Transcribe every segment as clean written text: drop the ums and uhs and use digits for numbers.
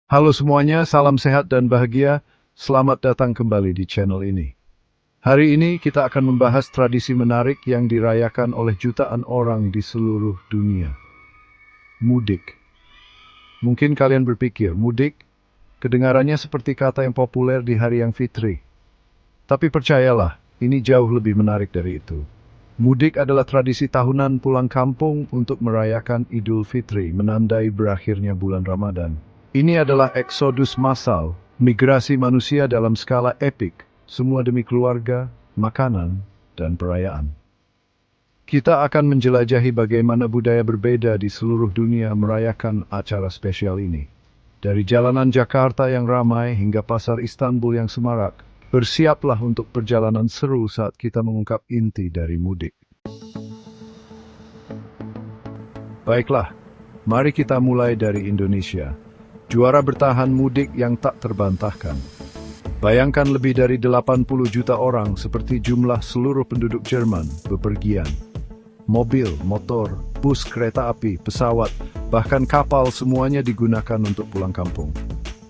Halo semuanya, salam sehat dan bahagia. Selamat datang kembali di channel ini. Hari ini kita akan membahas tradisi menarik yang dirayakan oleh jutaan orang di seluruh dunia. Mudik. Mungkin kalian berpikir, mudik kedengarannya seperti kata yang populer di hari yang fitri. Tapi percayalah, ini jauh lebih menarik dari itu. Mudik adalah tradisi tahunan pulang kampung untuk merayakan Idul Fitri, menandai berakhirnya bulan Ramadan. Ini adalah eksodus massal, migrasi manusia dalam skala epik, semua demi keluarga, makanan, dan perayaan. Kita akan menjelajahi bagaimana budaya berbeda di seluruh dunia merayakan acara spesial ini. Dari jalanan Jakarta yang ramai hingga pasar Istanbul yang semarak, bersiaplah untuk perjalanan seru saat kita mengungkap inti dari mudik. Baiklah, mari kita mulai dari Indonesia. Juara bertahan mudik yang tak terbantahkan. Bayangkan lebih dari 80 juta orang seperti jumlah seluruh penduduk Jerman bepergian. Mobil, motor, bus, kereta api, pesawat, bahkan kapal semuanya digunakan untuk pulang kampung.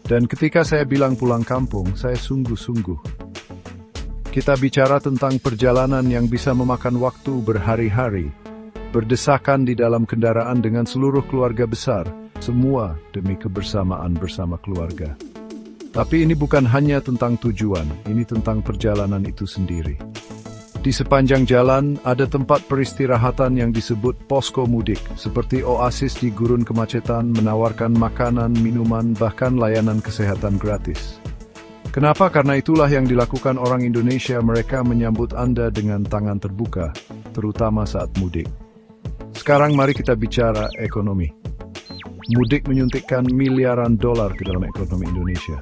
Dan ketika saya bilang pulang kampung, saya sungguh-sungguh. Kita bicara tentang perjalanan yang bisa memakan waktu berhari-hari, berdesakan di dalam kendaraan dengan seluruh keluarga besar, semua demi kebersamaan bersama keluarga. Tapi ini bukan hanya tentang tujuan, ini tentang perjalanan itu sendiri. Di sepanjang jalan, ada tempat peristirahatan yang disebut posko mudik, seperti oasis di gurun kemacetan, menawarkan makanan, minuman, bahkan layanan kesehatan gratis. Kenapa? Karena itulah yang dilakukan orang Indonesia, mereka menyambut Anda dengan tangan terbuka, terutama saat mudik. Sekarang mari kita bicara ekonomi. Mudik menyuntikkan miliaran dolar ke dalam ekonomi Indonesia.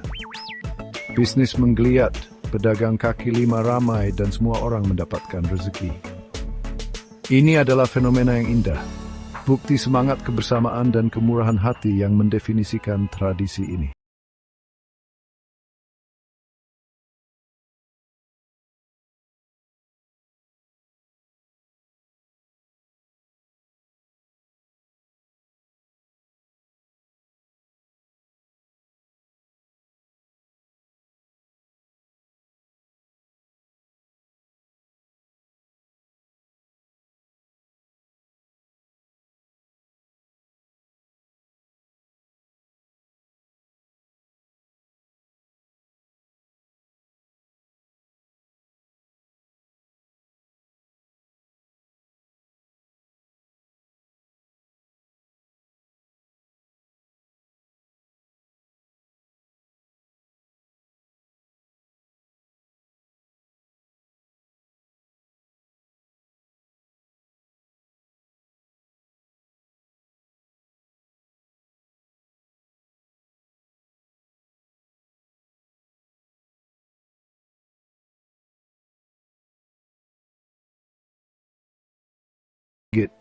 Bisnis menggeliat, pedagang kaki lima ramai, dan semua orang mendapatkan rezeki. Ini adalah fenomena yang indah, bukti semangat kebersamaan dan kemurahan hati yang mendefinisikan tradisi ini.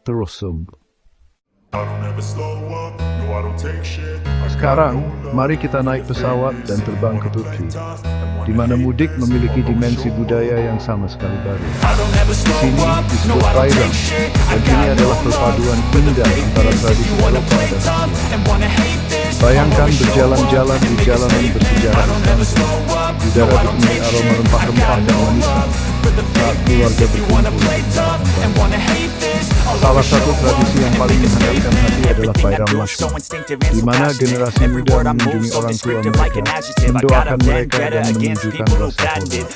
Terusum. Sekarang, mari kita naik pesawat dan terbang ke Turki, di mana mudik memiliki dimensi budaya yang sama sekali baru. Di sini disebut bayram, dan ini adalah perpaduan indah antara tradisi Eropa dan Asia. Bayangkan berjalan-jalan di jalanan bersejarah Istanbul, udara dipenuhi aroma rempah-rempah dan manisan, saat keluarga berkumpul. Salah satu tradisi yang paling menghangatkan hati adalah Bayram Lasmi, di mana generasi muda mengunjungi orang tua mereka, mendoakan mereka dan menunjukkan rasa hormat.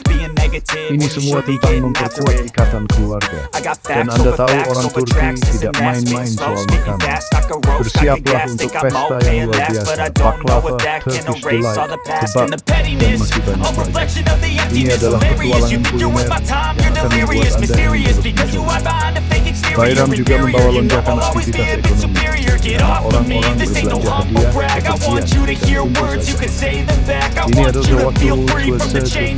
Ini semua tentang memperkuat ikatan keluarga. Dan Anda tahu orang Turki tidak main-main soal makanan. Bersiaplah untuk pesta yang luar biasa, baklava, Turkish delight, kebab, dan masih banyak lagi. Ini adalah petualangan kuliner yang akan membuat Anda ingin terus mencoba. Bayram juga membawa lonjakan aktivitas ekonomi, karena orang-orang berbelanja hadiah, bepergian, dan kumpul saja. Ini adalah waktu cuaca berkumpul dan bisnis.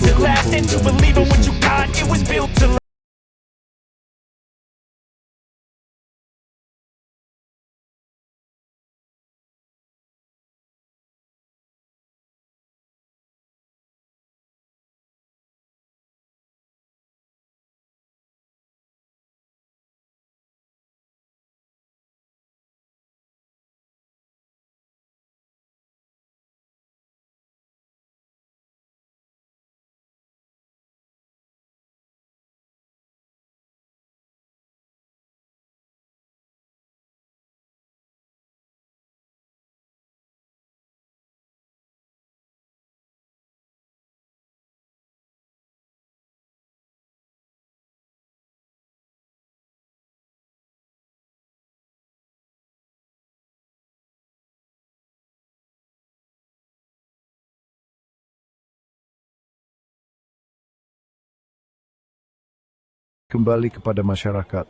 kembali kepada masyarakat.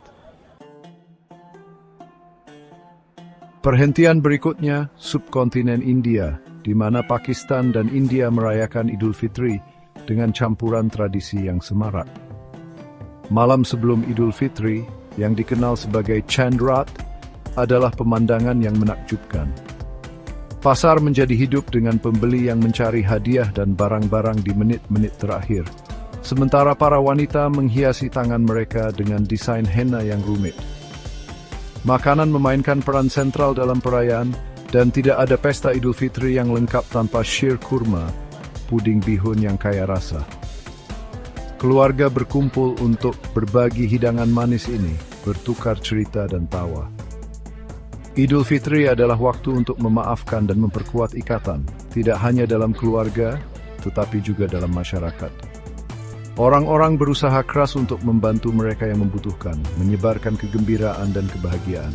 Perhentian berikutnya, subkontinen India, di mana Pakistan dan India merayakan Idul Fitri dengan campuran tradisi yang semarak. Malam sebelum Idul Fitri, yang dikenal sebagai Chandrat, adalah pemandangan yang menakjubkan. Pasar menjadi hidup dengan pembeli yang mencari hadiah dan barang-barang di menit-menit terakhir, sementara para wanita menghiasi tangan mereka dengan desain henna yang rumit. Makanan memainkan peran sentral dalam perayaan, dan tidak ada pesta Idul Fitri yang lengkap tanpa sheer kurma, puding bihun yang kaya rasa. Keluarga berkumpul untuk berbagi hidangan manis ini, bertukar cerita dan tawa. Idul Fitri adalah waktu untuk memaafkan dan memperkuat ikatan, tidak hanya dalam keluarga, tetapi juga dalam masyarakat. Orang-orang berusaha keras untuk membantu mereka yang membutuhkan, menyebarkan kegembiraan dan kebahagiaan.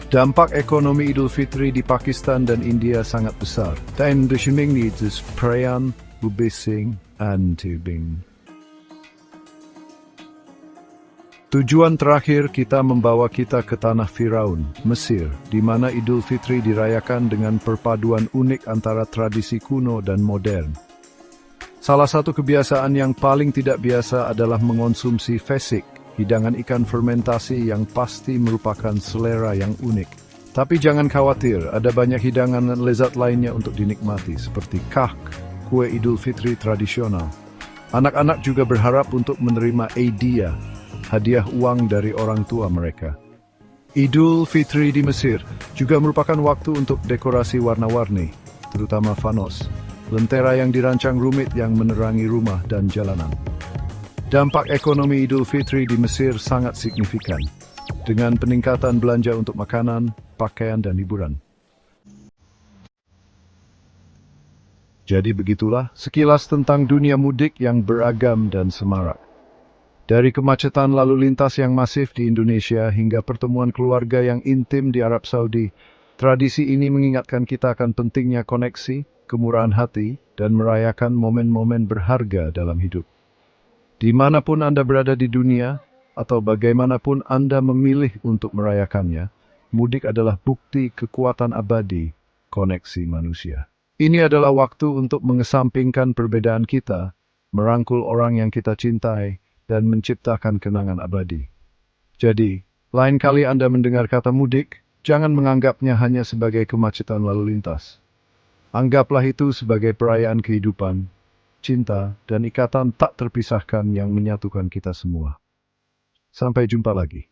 Dampak ekonomi Idul Fitri di Pakistan dan India sangat besar. Dan deshiming needs perayaan ubising and tubing. Tujuan terakhir kita membawa kita ke tanah Firaun, Mesir, di mana Idul Fitri dirayakan dengan perpaduan unik antara tradisi kuno dan modern. Salah satu kebiasaan yang paling tidak biasa adalah mengonsumsi fesik, hidangan ikan fermentasi yang pasti merupakan selera yang unik. Tapi jangan khawatir, ada banyak hidangan dan lezat lainnya untuk dinikmati, seperti kak, kue Idul Fitri tradisional. Anak-anak juga berharap untuk menerima aidia, hadiah uang dari orang tua mereka. Idul Fitri di Mesir juga merupakan waktu untuk dekorasi warna-warni, terutama fanos, lentera yang dirancang rumit yang menerangi rumah dan jalanan. Dampak ekonomi Idul Fitri di Mesir sangat signifikan, dengan peningkatan belanja untuk makanan, pakaian, dan hiburan. Jadi begitulah sekilas tentang dunia mudik yang beragam dan semarak. Dari kemacetan lalu lintas yang masif di Indonesia hingga pertemuan keluarga yang intim di Arab Saudi, tradisi ini mengingatkan kita akan pentingnya koneksi, kemurahan hati, dan merayakan momen-momen berharga dalam hidup. Dimanapun Anda berada di dunia, atau bagaimanapun Anda memilih untuk merayakannya, mudik adalah bukti kekuatan abadi koneksi manusia. Ini adalah waktu untuk mengesampingkan perbedaan kita, merangkul orang yang kita cintai, dan menciptakan kenangan abadi. Jadi, lain kali Anda mendengar kata mudik, jangan menganggapnya hanya sebagai kemacetan lalu lintas. Anggaplah itu sebagai perayaan kehidupan, cinta, dan ikatan tak terpisahkan yang menyatukan kita semua. Sampai jumpa lagi.